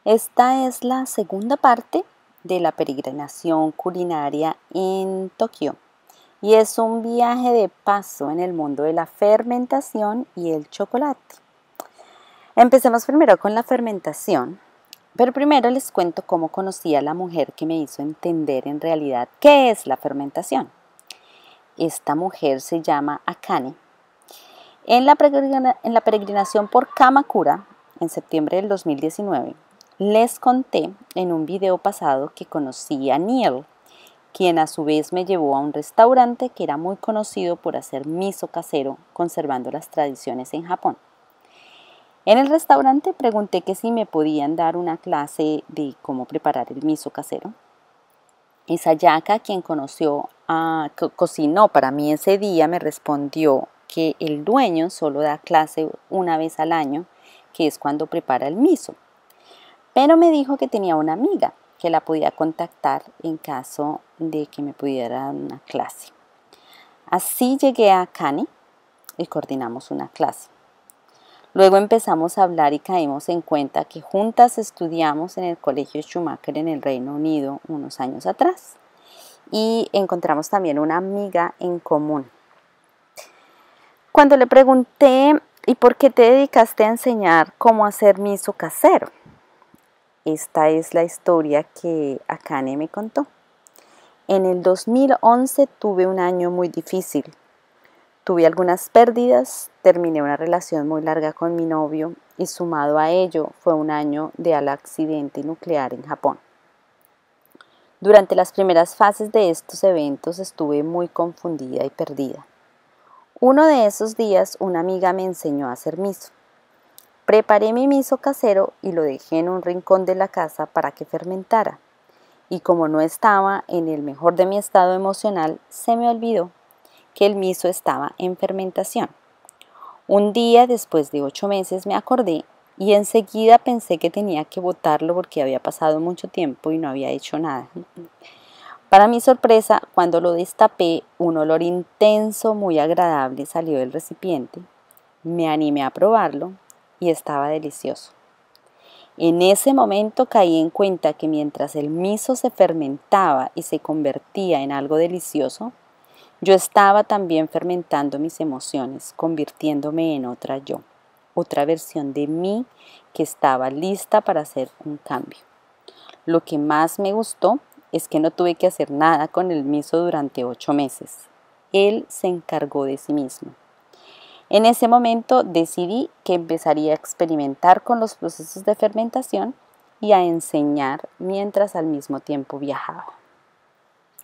Esta es la segunda parte de la peregrinación culinaria en Tokio y es un viaje de paso en el mundo de la fermentación y el chocolate. Empecemos primero con la fermentación, pero primero les cuento cómo conocí a la mujer que me hizo entender en realidad qué es la fermentación. Esta mujer se llama Akane. En la peregrinación por Kamakura, en septiembre del 2019, les conté en un video pasado que conocí a Neil, quien a su vez me llevó a un restaurante que era muy conocido por hacer miso casero, conservando las tradiciones en Japón. En el restaurante pregunté que si me podían dar una clase de cómo preparar el miso casero. Y Sayaka, quien cocinó para mí ese día, me respondió que el dueño solo da clase una vez al año, que es cuando prepara el miso. Pero me dijo que tenía una amiga que la podía contactar en caso de que me pudiera dar una clase. Así llegué a Akane y coordinamos una clase. Luego empezamos a hablar y caímos en cuenta que juntas estudiamos en el Colegio Schumacher en el Reino Unido unos años atrás y encontramos también una amiga en común. Cuando le pregunté, ¿y por qué te dedicaste a enseñar cómo hacer miso casero? Esta es la historia que Akane me contó. En el 2011 tuve un año muy difícil. Tuve algunas pérdidas, terminé una relación muy larga con mi novio y sumado a ello fue un año de accidente nuclear en Japón. Durante las primeras fases de estos eventos estuve muy confundida y perdida. Uno de esos días una amiga me enseñó a hacer miso. Preparé mi miso casero y lo dejé en un rincón de la casa para que fermentara. Y como no estaba en el mejor de mi estado emocional, se me olvidó que el miso estaba en fermentación. Un día, después de 8 meses, me acordé y enseguida pensé que tenía que botarlo porque había pasado mucho tiempo y no había hecho nada. Para mi sorpresa, cuando lo destapé, un olor intenso, muy agradable salió del recipiente. Me animé a probarlo y estaba delicioso. En ese momento caí en cuenta que mientras el miso se fermentaba y se convertía en algo delicioso, yo estaba también fermentando mis emociones, convirtiéndome en otra yo, otra versión de mí que estaba lista para hacer un cambio. Lo que más me gustó es que no tuve que hacer nada con el miso durante 8 meses. Él se encargó de sí mismo. En ese momento decidí que empezaría a experimentar con los procesos de fermentación y a enseñar mientras al mismo tiempo viajaba.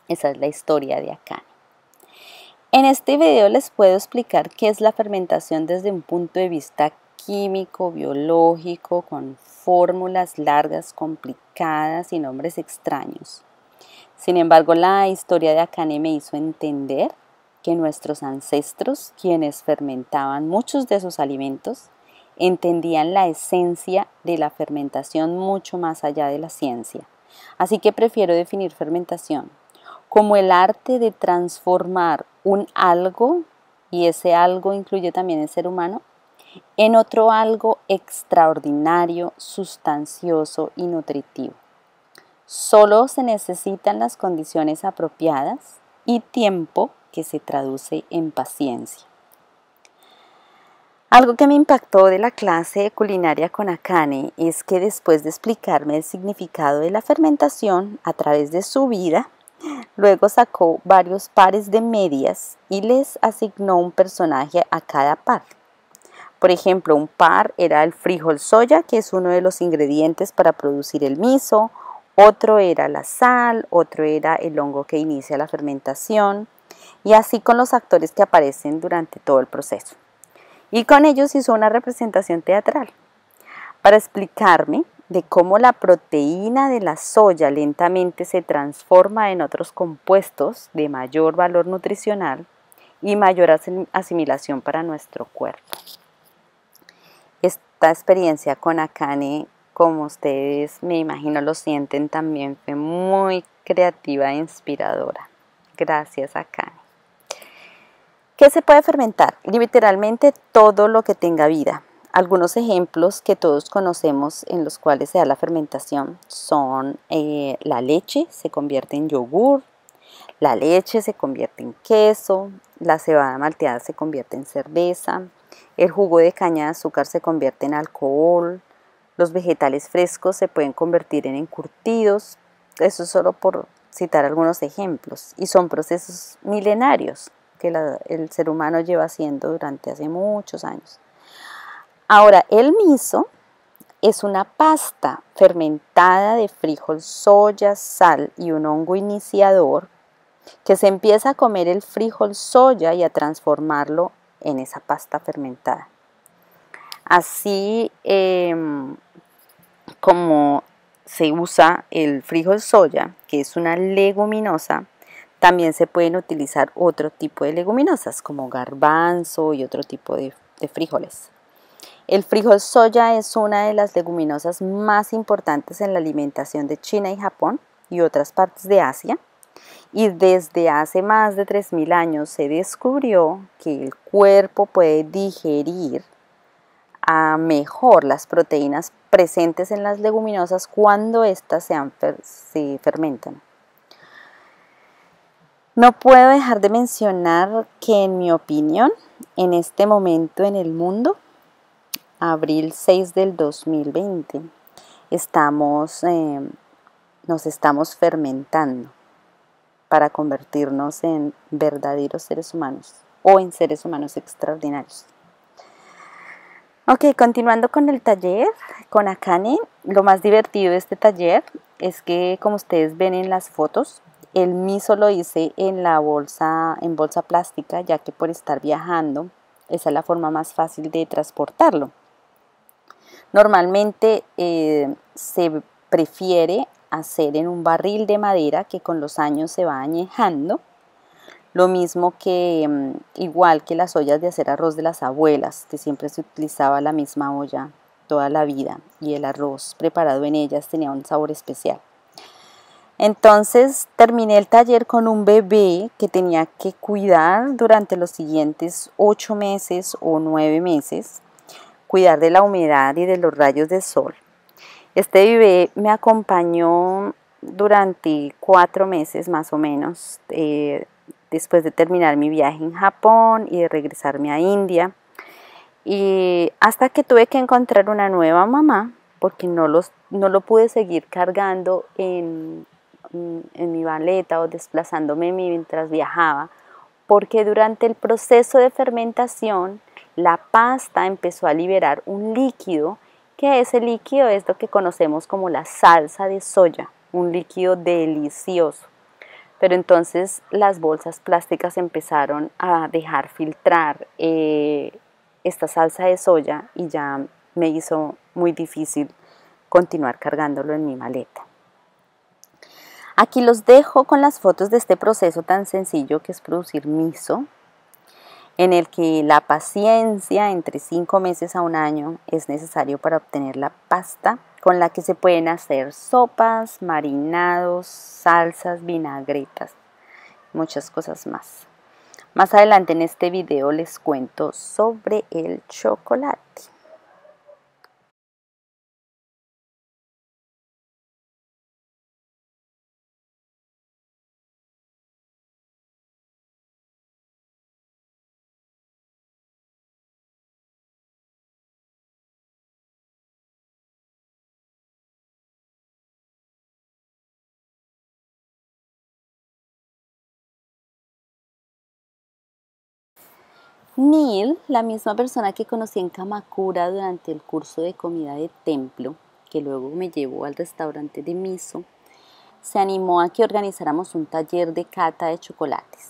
Esa es la historia de Akane. En este video les puedo explicar qué es la fermentación desde un punto de vista químico, biológico, con fórmulas largas, complicadas y nombres extraños. Sin embargo, la historia de Akane me hizo entender que nuestros ancestros, quienes fermentaban muchos de sus alimentos, entendían la esencia de la fermentación mucho más allá de la ciencia. Así que prefiero definir fermentación como el arte de transformar un algo, y ese algo incluye también el ser humano, en otro algo extraordinario, sustancioso y nutritivo. Solo se necesitan las condiciones apropiadas y tiempo que se traduce en paciencia. Algo que me impactó de la clase de culinaria con Akane es que después de explicarme el significado de la fermentación a través de su vida, luego sacó varios pares de medias y les asignó un personaje a cada par. Por ejemplo, un par era el frijol soya, que es uno de los ingredientes para producir el miso, otro era la sal, otro era el hongo que inicia la fermentación, y así con los actores que aparecen durante todo el proceso. Y con ellos hizo una representación teatral para explicarme de cómo la proteína de la soya lentamente se transforma en otros compuestos de mayor valor nutricional y mayor asimilación para nuestro cuerpo. Esta experiencia con Akane, como ustedes me imagino lo sienten también, fue muy creativa e inspiradora. Gracias, Akane. ¿Qué se puede fermentar? Literalmente todo lo que tenga vida. Algunos ejemplos que todos conocemos en los cuales se da la fermentación son la leche se convierte en yogur, la leche se convierte en queso, la cebada malteada se convierte en cerveza, el jugo de caña de azúcar se convierte en alcohol, los vegetales frescos se pueden convertir en encurtidos. Eso es solo por citar algunos ejemplos, y son procesos milenarios que el ser humano lleva haciendo durante hace muchos años. Ahora, el miso es una pasta fermentada de frijol, soya, sal y un hongo iniciador que se empieza a comer el frijol soya y a transformarlo en esa pasta fermentada. Así como se usa el frijol soya, que es una leguminosa, también se pueden utilizar otro tipo de leguminosas como garbanzo y otro tipo de frijoles. El frijol soya es una de las leguminosas más importantes en la alimentación de China y Japón y otras partes de Asia. Y desde hace más de 3000 años se descubrió que el cuerpo puede digerir mejor las proteínas presentes en las leguminosas cuando éstas se fermentan. No puedo dejar de mencionar que, en mi opinión, en este momento en el mundo, abril 6 del 2020, nos estamos fermentando para convertirnos en verdaderos seres humanos o en seres humanos extraordinarios. Ok, continuando con el taller, con Akane, lo más divertido de este taller es que, como ustedes ven en las fotos, el miso lo hice en bolsa plástica, ya que por estar viajando, esa es la forma más fácil de transportarlo. Normalmente se prefiere hacer en un barril de madera que con los años se va añejando. Lo mismo que, igual que las ollas de hacer arroz de las abuelas, que siempre se utilizaba la misma olla toda la vida y el arroz preparado en ellas tenía un sabor especial. Entonces terminé el taller con un bebé que tenía que cuidar durante los siguientes 8 meses o 9 meses, cuidar de la humedad y de los rayos de sol. Este bebé me acompañó durante 4 meses más o menos, después de terminar mi viaje en Japón y de regresarme a India, y hasta que tuve que encontrar una nueva mamá, porque no lo pude seguir cargando en mi maleta o desplazándome mientras viajaba, porque durante el proceso de fermentación la pasta empezó a liberar un líquido, que ese líquido es lo que conocemos como la salsa de soya, un líquido delicioso. Pero entonces las bolsas plásticas empezaron a dejar filtrar esta salsa de soya y ya me hizo muy difícil continuar cargándolo en mi maleta. Aquí los dejo con las fotos de este proceso tan sencillo que es producir miso, en el que la paciencia entre 5 meses a un año es necesario para obtener la pasta con la que se pueden hacer sopas, marinados, salsas, vinagretas, muchas cosas más. Más adelante en este video les cuento sobre el chocolate. Neil, la misma persona que conocí en Kamakura durante el curso de comida de templo, que luego me llevó al restaurante de miso, se animó a que organizáramos un taller de cata de chocolates.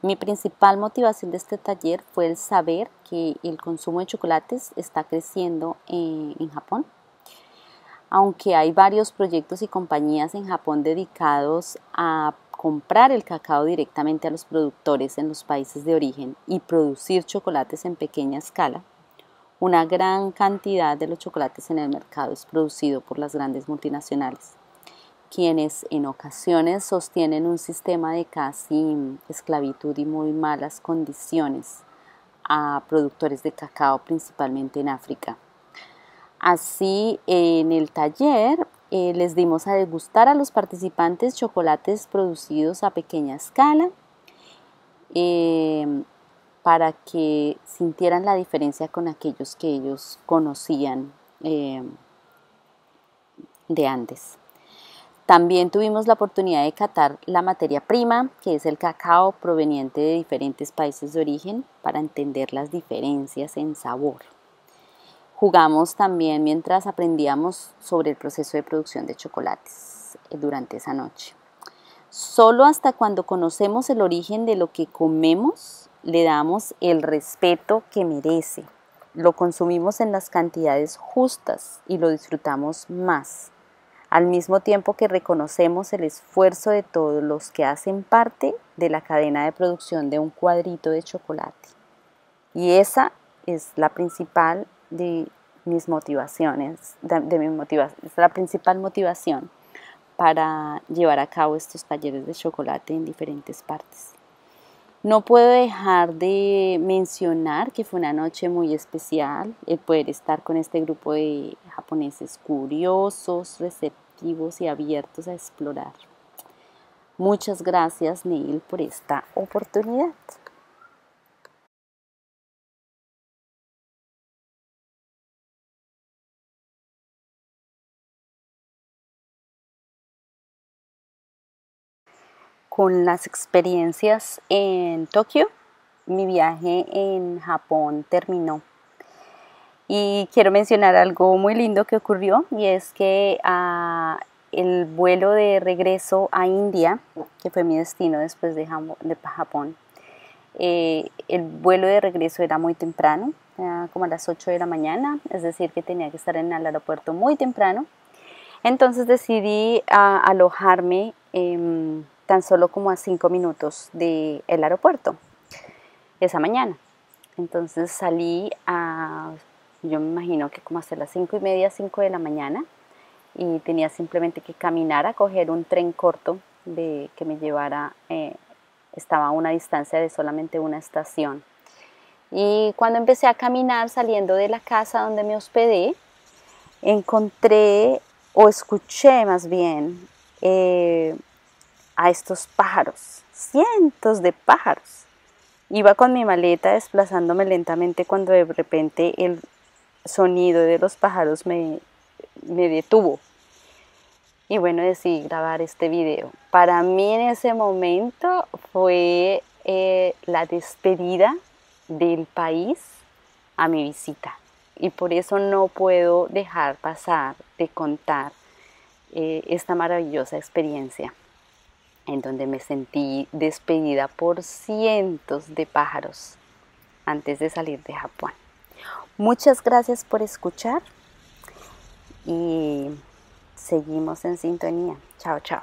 Mi principal motivación de este taller fue el saber que el consumo de chocolates está creciendo en Japón. Aunque hay varios proyectos y compañías en Japón dedicados a comprar el cacao directamente a los productores en los países de origen y producir chocolates en pequeña escala, una gran cantidad de los chocolates en el mercado es producido por las grandes multinacionales, quienes en ocasiones sostienen un sistema de casi esclavitud y muy malas condiciones a productores de cacao, principalmente en África. Así, en el taller les dimos a degustar a los participantes chocolates producidos a pequeña escala para que sintieran la diferencia con aquellos que ellos conocían de antes. También tuvimos la oportunidad de catar la materia prima, que es el cacao proveniente de diferentes países de origen, para entender las diferencias en sabor. Jugamos también mientras aprendíamos sobre el proceso de producción de chocolates durante esa noche. Solo hasta cuando conocemos el origen de lo que comemos, le damos el respeto que merece. Lo consumimos en las cantidades justas y lo disfrutamos más, al mismo tiempo que reconocemos el esfuerzo de todos los que hacen parte de la cadena de producción de un cuadrito de chocolate. Y esa es la principal de mis motivaciones, es la principal motivación para llevar a cabo estos talleres de chocolate en diferentes partes. No puedo dejar de mencionar que fue una noche muy especial el poder estar con este grupo de japoneses curiosos, receptivos y abiertos a explorar. Muchas gracias, Neil, por esta oportunidad. Con las experiencias en Tokio, mi viaje en Japón terminó. Y quiero mencionar algo muy lindo que ocurrió, y es que el vuelo de regreso a India, que fue mi destino después de Japón, el vuelo de regreso era muy temprano, como a las 8 de la mañana, es decir, que tenía que estar en el aeropuerto muy temprano. Entonces decidí alojarme tan solo como a 5 minutos del aeropuerto esa mañana. Entonces salí yo me imagino que como hasta las 5:30, 5 de la mañana, y tenía simplemente que caminar a coger un tren corto que me llevara, estaba a una distancia de solamente una estación. Y cuando empecé a caminar saliendo de la casa donde me hospedé, encontré o escuché más bien a estos pájaros, cientos de pájaros. Iba con mi maleta desplazándome lentamente cuando de repente el sonido de los pájaros me detuvo. Y bueno, decidí grabar este video. Para mí en ese momento fue la despedida del país a mi visita. Y por eso no puedo dejar pasar de contar esta maravillosa experiencia en donde me sentí despedida por cientos de pájaros antes de salir de Japón. Muchas gracias por escuchar y seguimos en sintonía. Chao, chao.